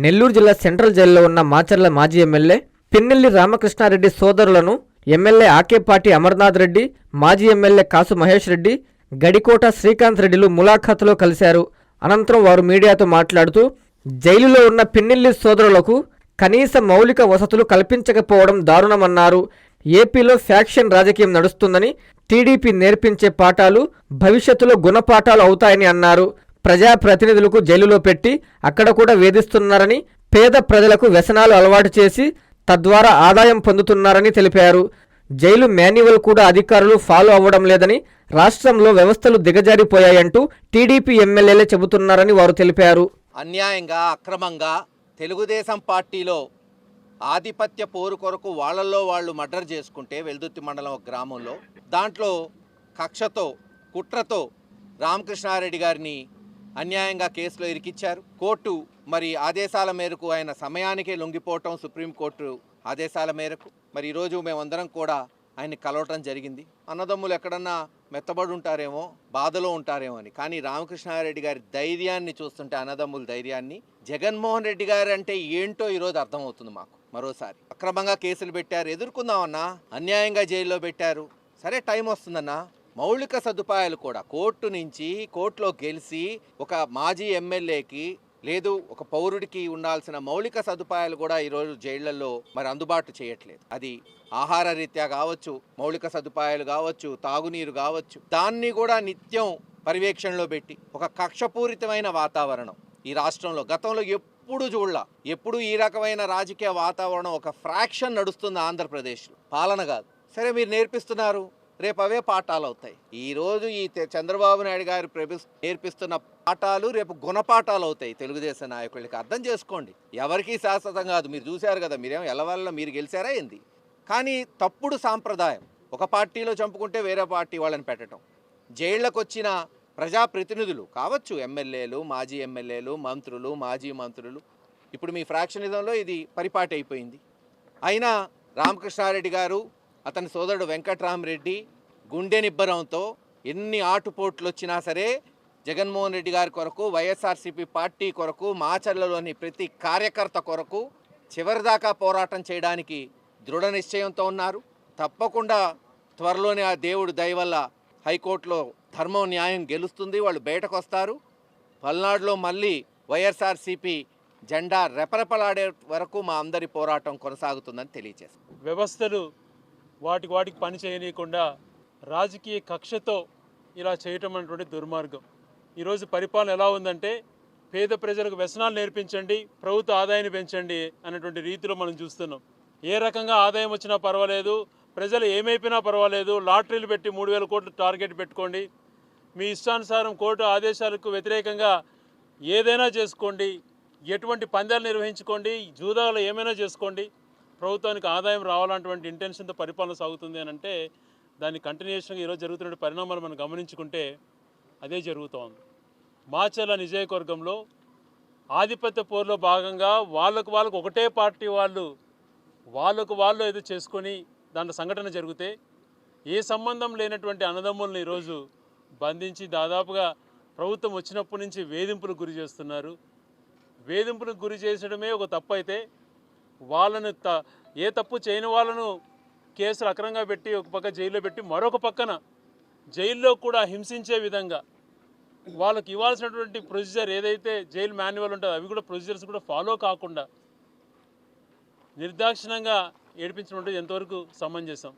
నెల్లూరు జిల్లా సెంట్రల్ జైల్లో ఉన్న మాచర్ల మాజీ ఎమ్మెల్యే పిన్నెల్లి రామకృష్ణారెడ్డి సోదరులను ఎమ్మెల్యే ఆకేపాటి అమర్నాథ్ రెడ్డి, మాజీ ఎమ్మెల్యే కాసు మహేష్ రెడ్డి, గడికోట శ్రీకాంత్ రెడ్డిలు ములాఖాతులో కలిశారు. అనంతరం వారు మీడియాతో మాట్లాడుతూ జైలులో ఉన్న పిన్నెల్లి సోదరులకు కనీస మౌలిక వసతులు కల్పించకపోవడం దారుణమన్నారు. ఏపీలో ఫ్యాక్షన్ రాజకీయం నడుస్తుందని, టీడీపీ నేర్పించే పాఠాలు భవిష్యత్తులో గుణపాఠాలు అవుతాయని అన్నారు. ప్రజాప్రతినిధులకు జైలులో పెట్టి అక్కడ కూడా వేధిస్తున్నారని, పేద ప్రజలకు వ్యసనాలు అలవాటు చేసి తద్వారా ఆదాయం పొందుతున్నారని తెలిపారు. జైలు మాన్యువల్ కూడా అధికారులు ఫాలో అవ్వడం లేదని, రాష్ట్రంలో వ్యవస్థలు దిగజారిపోయాయంటూ టీడీపీ ఎమ్మెల్యేలే చెబుతున్నారని వారు తెలిపారు. అన్యాయంగా, అక్రమంగా తెలుగుదేశం పార్టీలో ఆధిపత్య పోరు కొరకు వాళ్ళల్లో వాళ్ళు మర్డర్ చేసుకుంటే వెల్దుర్తి మండలం గ్రామంలో దాంట్లో కక్షతో, కుట్రతో రామకృష్ణారెడ్డి గారిని అన్యాయంగా కేసులో ఇరికిచ్చారు. కోర్టు మరి ఆదేశాల మేరకు ఆయన సమయానికే లొంగిపోవటం, సుప్రీంకోర్టు ఆదేశాల మేరకు మరి ఈరోజు మేమందరం కూడా ఆయన్ని కలవటం జరిగింది. అన్నదమ్ములు ఎక్కడన్నా మెత్తబడి ఉంటారేమో, బాధలో ఉంటారేమో అని. కానీ రామకృష్ణారెడ్డి గారి ధైర్యాన్ని చూస్తుంటే, అన్నదమ్ముల ధైర్యాన్ని, జగన్మోహన్ రెడ్డి గారు అంటే ఏంటో ఈరోజు అర్థమవుతుంది మాకు. మరోసారి అక్రమంగా కేసులు పెట్టారు, ఎదుర్కొందామన్నా. అన్యాయంగా జైల్లో పెట్టారు, సరే టైం వస్తుందన్నా. మౌలిక సదుపాయాలు కూడా కోర్టులో గెలిచి ఒక మాజీ ఎమ్మెల్యేకి లేదు, ఒక పౌరుడికి ఉండాల్సిన మౌలిక సదుపాయాలు కూడా ఈరోజు జైళ్లలో మరి అందుబాటు చేయట్లేదు. అది ఆహార రీత్యా కావచ్చు, మౌలిక సదుపాయాలు కావచ్చు, తాగునీరు కావచ్చు, దాన్ని కూడా నిత్యం పర్యవేక్షణలో పెట్టి ఒక కక్షపూరితమైన వాతావరణం ఈ రాష్ట్రంలో గతంలో ఎప్పుడు ఈ రకమైన రాజకీయ వాతావరణం, ఒక ఫ్రాక్షన్ నడుస్తుంది ఆంధ్రప్రదేశ్లో, పాలన కాదు. సరే మీరు నేర్పిస్తున్నారు, రేపు అవే పాఠాలు అవుతాయి. ఈరోజు ఈ చంద్రబాబు నాయుడు గారు నేర్పిస్తున్న పాఠాలు రేపు గుణపాఠాలు అవుతాయి తెలుగుదేశం నాయకులకి. అర్థం చేసుకోండి, ఎవరికీ శాశ్వతం కాదు. మీరు చూశారు కదా, మీరేమో ఎల్లవల్ల మీరు గెలిచారా ఏంది? కానీ తప్పుడు సాంప్రదాయం, ఒక పార్టీలో చంపుకుంటే వేరే పార్టీ వాళ్ళని పెట్టడం. జైళ్లకు వచ్చిన ప్రజాప్రతినిధులు కావచ్చు, ఎమ్మెల్యేలు, మాజీ ఎమ్మెల్యేలు, మంత్రులు, మాజీ మంత్రులు, ఇప్పుడు మీ ఫ్రాక్షనిజంలో ఇది పరిపాటి అయిపోయింది. అయినా రామకృష్ణారెడ్డి గారు, అతని సోదరుడు వెంకట్రామరెడ్డి గుండె నిబ్బరంతో ఎన్ని ఆటుపోట్లు వచ్చినా సరే జగన్మోహన్ రెడ్డి గారి కొరకు, వైఎస్ఆర్సీపీ పార్టీ కొరకు, మాచర్లలోని ప్రతి కార్యకర్త కొరకు చివరిదాకా పోరాటం చేయడానికి దృఢ నిశ్చయంతో ఉన్నారు. తప్పకుండా త్వరలోనే ఆ దేవుడు దయ వల్ల హైకోర్టులో ధర్మం, న్యాయం గెలుస్తుంది. వాళ్ళు బయటకు వస్తారు. పల్నాడులో మళ్ళీ వైఎస్ఆర్సీపీ జెండా రెపరెపలాడే వరకు మా అందరి పోరాటం కొనసాగుతుందని తెలియజేస్తాం. వ్యవస్థలు వాటికి పని చేయనీయకుండా రాజకీయ కక్షతో ఇలా చేయటం అనేటువంటి దుర్మార్గం. ఈరోజు పరిపాలన ఎలా ఉందంటే, పేద ప్రజలకు వ్యసనాలు నేర్పించండి, ప్రభుత్వ ఆదాయాన్ని పెంచండి అనేటువంటి రీతిలో మనం చూస్తున్నాం. ఏ రకంగా ఆదాయం వచ్చినా పర్వాలేదు, ప్రజలు ఏమైపోయినా పర్వాలేదు, లాటరీలు పెట్టి 3,000 కోట్లు టార్గెట్ పెట్టుకోండి, మీ ఇష్టానుసారం కోర్టు ఆదేశాలకు వ్యతిరేకంగా ఏదైనా చేసుకోండి, ఎటువంటి పందాలు నిర్వహించుకోండి, జూదాలు ఏమైనా చేసుకోండి, ప్రభుత్వానికి ఆదాయం రావాలన్నటువంటి ఇంటెన్షన్తో పరిపాలన సాగుతుంది అని అంటే, దాని కంటిన్యూషన్గా ఈరోజు జరుగుతున్న పరిణామాలు మనం గమనించుకుంటే అదే జరుగుతోంది. మాచర్ల నియోజకవర్గంలో ఆధిపత్య పోరులో భాగంగా వాళ్ళకు ఒకటే పార్టీ వాళ్ళు ఏదో చేసుకొని దాంట్లో సంఘటన జరిగితే, ఏ సంబంధం లేనటువంటి అన్నదమ్ములను ఈరోజు బంధించి దాదాపుగా ప్రభుత్వం వచ్చినప్పటి నుంచి వేధింపులకు గురి చేస్తున్నారు. వేధింపులకు గురి చేసడమే ఒక తప్పు అయితే, వాళ్ళను ఏ తప్పు చేయని వాళ్ళను కేసులు అక్రమంగా పెట్టి ఒక పక్క జైల్లో పెట్టి, మరొక పక్కన జైల్లో కూడా హింసించే విధంగా వాళ్ళకి ఇవ్వాల్సినటువంటి ప్రొసీజర్ ఏదైతే జైలు మాన్యువల్ ఉంటుందో అవి కూడా ప్రొసీజర్స్ కూడా ఫాలో కాకుండా నిర్దాక్షిణంగా ఏడిపించడం ఎంతవరకు సమంజసం?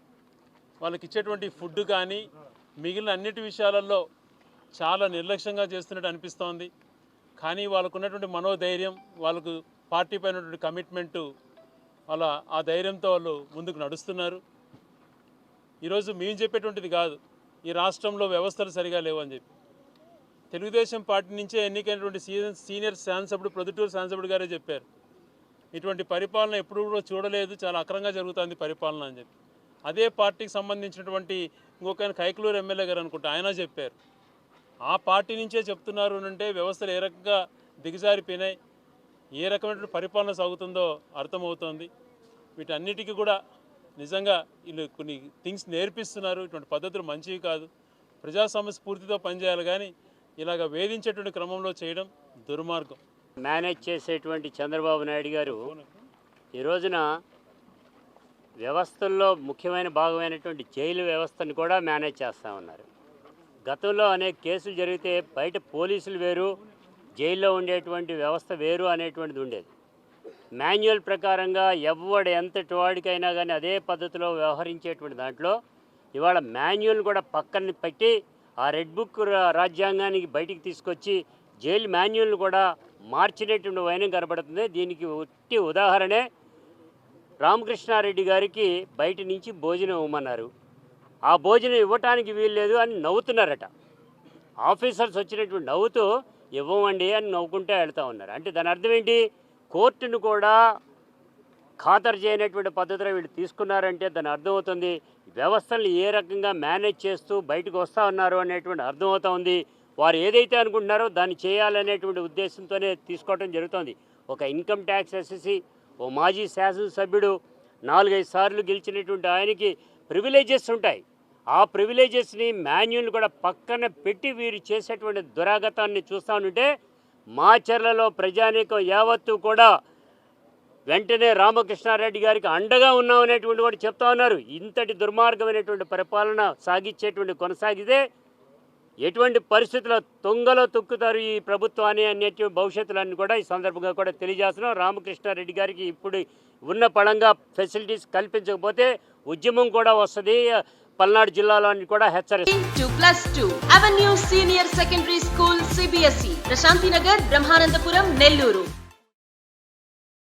వాళ్ళకి ఇచ్చేటువంటి ఫుడ్ కానీ మిగిలిన అన్నిటి విషయాలలో చాలా నిర్లక్ష్యంగా చేస్తున్నట్టు అనిపిస్తోంది. కానీ వాళ్ళకు ఉన్నటువంటి మనోధైర్యం, వాళ్ళకు పార్టీ పైన కమిట్మెంటు, వాళ్ళ ఆ ధైర్యంతో వాళ్ళు ముందుకు నడుస్తున్నారు. ఈరోజు మేము చెప్పేటువంటిది కాదు, ఈ రాష్ట్రంలో వ్యవస్థలు సరిగా లేవు అని చెప్పి తెలుగుదేశం పార్టీ నుంచే ఎన్నికైనటువంటి సీనియర్ శాసనసభ్యుడు ప్రొద్దుటూరు శాసనసభ్యుడు గారే చెప్పారు, ఇటువంటి పరిపాలన ఎప్పుడు కూడా చూడలేదు, చాలా అక్రమంగా జరుగుతుంది పరిపాలన అని చెప్పి. అదే పార్టీకి సంబంధించినటువంటి ఇంకొక కైకలూరు ఎమ్మెల్యే గారు అనుకుంటా, ఆయన చెప్పారు. ఆ పార్టీ నుంచే చెప్తున్నారు అంటే వ్యవస్థలు ఏ రకంగా దిగజారిపోయినాయి, ఏ రకమైన పరిపాలన సాగుతుందో అర్థమవుతోంది. వీటన్నిటికీ కూడా నిజంగా వీళ్ళు కొన్ని థింగ్స్ నేర్పిస్తున్నారు. ఇటువంటి పద్ధతులు మంచివి కాదు. ప్రజా సమస్య పూర్తితో పనిచేయాలి, కానీ ఇలాగ వేధించేటువంటి క్రమంలో చేయడం దుర్మార్గం. మేనేజ్ చేసేటువంటి చంద్రబాబు నాయుడు గారు ఈ రోజున వ్యవస్థల్లో ముఖ్యమైన భాగమైనటువంటి జైలు వ్యవస్థను కూడా మేనేజ్ చేస్తూ ఉన్నారు. గతంలో అనేక కేసులు జరిగితే బయట పోలీసులు వేరు, జైల్లో ఉండేటువంటి వ్యవస్థ వేరు అనేటువంటిది ఉండేది. మాన్యువల్ ప్రకారంగా ఎవడు ఎంతటి వాడికైనా కానీ అదే పద్ధతిలో వ్యవహరించేటువంటి దాంట్లో ఇవాళ మాన్యువల్ కూడా పక్కన పెట్టి ఆ రెడ్ బుక్ రాజ్యాంగానికి బయటికి తీసుకొచ్చి జైలు మాన్యువల్ కూడా మార్చినటువంటి వైనం కనబడుతుంది. దీనికి ఒట్టి ఉదాహరణే రామకృష్ణారెడ్డి గారికి బయట నుంచి భోజనం ఇవ్వమన్నారు. ఆ భోజనం ఇవ్వటానికి వీల్లేదు అని నవ్వుతున్నారట. ఆఫీసర్స్ వచ్చినటువంటి నవ్వుతూ ఇవ్వమండి అని నవ్వుకుంటే వెళ్తూ ఉన్నారు. అంటే దాని అర్థం ఏంటి? కోర్టును కూడా ఖాతరు చేయనటువంటి పద్ధతిలో వీళ్ళు తీసుకున్నారంటే దాని అర్థమవుతుంది వ్యవస్థలను ఏ రకంగా మేనేజ్ చేస్తూ బయటకు వస్తూ ఉన్నారు అనేటువంటి అర్థమవుతూ ఉంది. వారు ఏదైతే అనుకుంటున్నారో దాన్ని చేయాలనేటువంటి ఉద్దేశంతోనే తీసుకోవడం జరుగుతుంది. ఒక ఇన్కమ్ ట్యాక్స్ ఎస్ఎస్సి, ఓ మాజీ శాసనసభ్యుడు 4-5 సార్లు గెలిచినటువంటి ఆయనకి ప్రివిలేజెస్ ఉంటాయి. ఆ ప్రివిలేజెస్ని మాన్యువల్ కూడా పక్కన పెట్టి వీరు చేసేటువంటి దురాగతాన్ని చూస్తూ ఉంటే మాచర్లలో ప్రజానీకం యావత్తు కూడా వెంటనే రామకృష్ణారెడ్డి గారికి అండగా ఉన్నామనేటువంటి కూడా చెప్తా ఉన్నారు. ఇంతటి దుర్మార్గమైనటువంటి పరిపాలన కొనసాగితే ఎటువంటి పరిస్థితుల్లో తొంగలో తొక్కుతారు ఈ ప్రభుత్వాన్ని అనేటువంటి భవిష్యత్తులన్నీ కూడా ఈ సందర్భంగా కూడా తెలియజేస్తున్నాం. రామకృష్ణారెడ్డి గారికి ఇప్పుడు ఉన్న పళంగా ఫెసిలిటీస్ కల్పించకపోతే ఉద్యమం కూడా వస్తుంది. పల్నాడు జిల్లాలోని కూడా హెచ్చరిస్తుంది. 2+2 avenue senior secondary school CBSE Prashanti Nagar, Brahmanandapuram, Nellore.